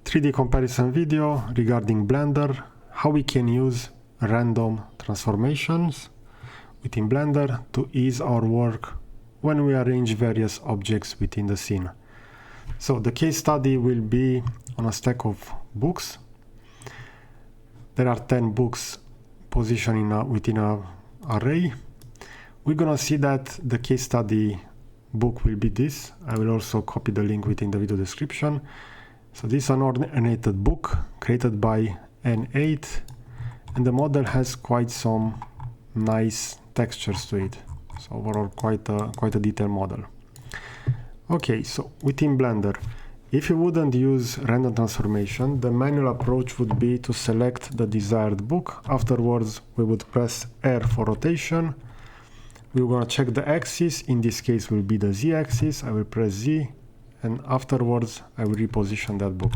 3D comparison video regarding Blender, how we can use random transformations within Blender to ease our work when we arrange various objects within the scene. So the case study will be on a stack of books. There are 10 books positioned within an array. We're gonna see that the case study book will be this. I will also copy the link within the video description. So this is an ornated book created by N8, and the model has quite some nice textures to it. So overall quite a detailed model. Okay, so within Blender, if you wouldn't use random transformation, the manual approach would be to select the desired book. Afterwards, we would press R for rotation. We're gonna check the axis. In this case will be the Z axis. I will press Z, and afterwards I will reposition that book.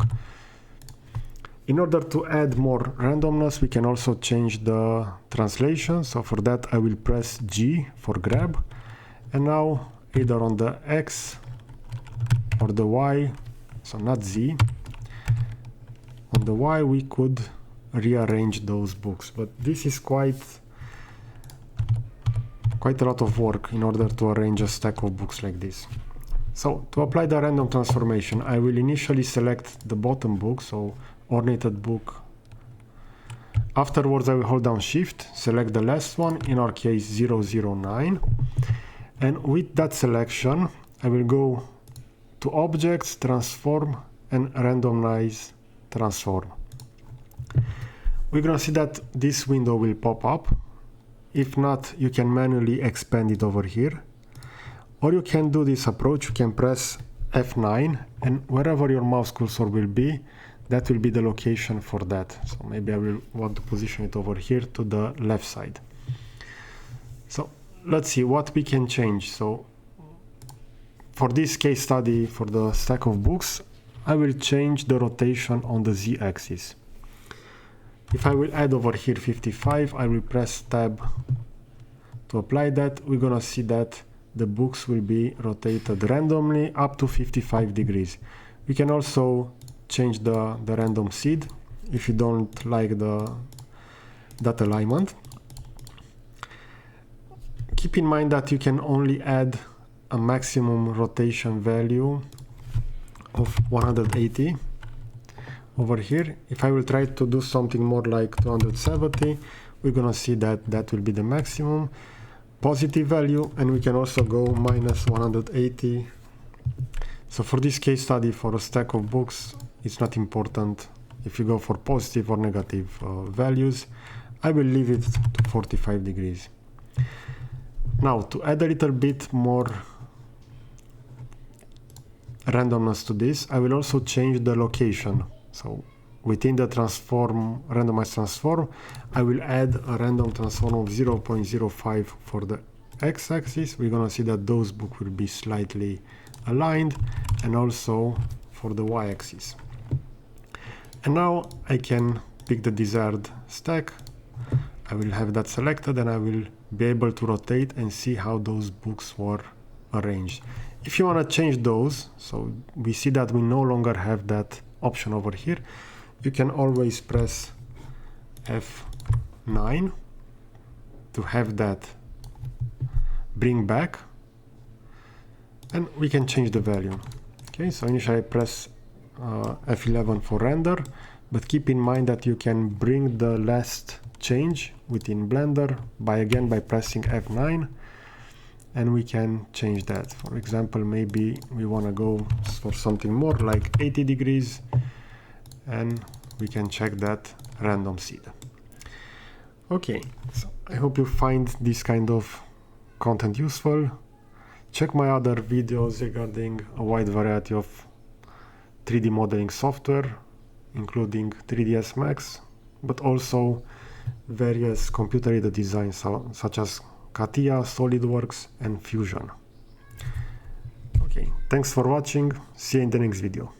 In order to add more randomness, we can also change the translation. So for that I will press G for grab, and now either on the X or the Y, so not Z, on the Y we could rearrange those books, but this is quite a lot of work in order to arrange a stack of books like this. So to apply the random transformation, I will initially select the bottom book, so Ornated Book. Afterwards I will hold down Shift, select the last one, in our case 009, and with that selection I will go to Objects, Transform, and Randomize Transform. We're gonna see that this window will pop up. If not, you can manually expand it over here. Or you can do this approach, you can press F9, and wherever your mouse cursor will be, that will be the location for that. So maybe I will want to position it over here to the left side. So let's see what we can change. So for this case study, for the stack of books, I will change the rotation on the Z axis. If I will add over here 55, I will press Tab to apply that. We're gonna see that the books will be rotated randomly up to 55 degrees. We can also change the random seed if you don't like that alignment. Keep in mind that you can only add a maximum rotation value of 180 over here. If I will try to do something more like 270, we're gonna see that that will be the maximum positive value, and we can also go minus 180. So for this case study, for a stack of books, it's not important if you go for positive or negative values. I will leave it to 45 degrees. Now to add a little bit more randomness to this, I will also change the location. So within the transform, randomize transform, I will add a random transform of 0.05 for the x-axis. We're gonna see that those books will be slightly aligned, and also for the y-axis. And now I can pick the desired stack. I will have that selected, and I will be able to rotate and see how those books were arranged. If you want to change those, so we see that we no longer have that option over here, you can always press F9 to have that bring back, and we can change the value. Okay, so initially I press F11 for render, but keep in mind that you can bring the last change within Blender by pressing F9, and we can change that. For example, maybe we want to go for something more like 80 degrees, and we can check that random seed. Okay, so I hope you find this kind of content useful. Check my other videos regarding a wide variety of 3D modeling software, including 3ds Max, but also various computer-aided designs such as CATIA, SolidWorks, and Fusion. Okay, thanks for watching. See you in the next video.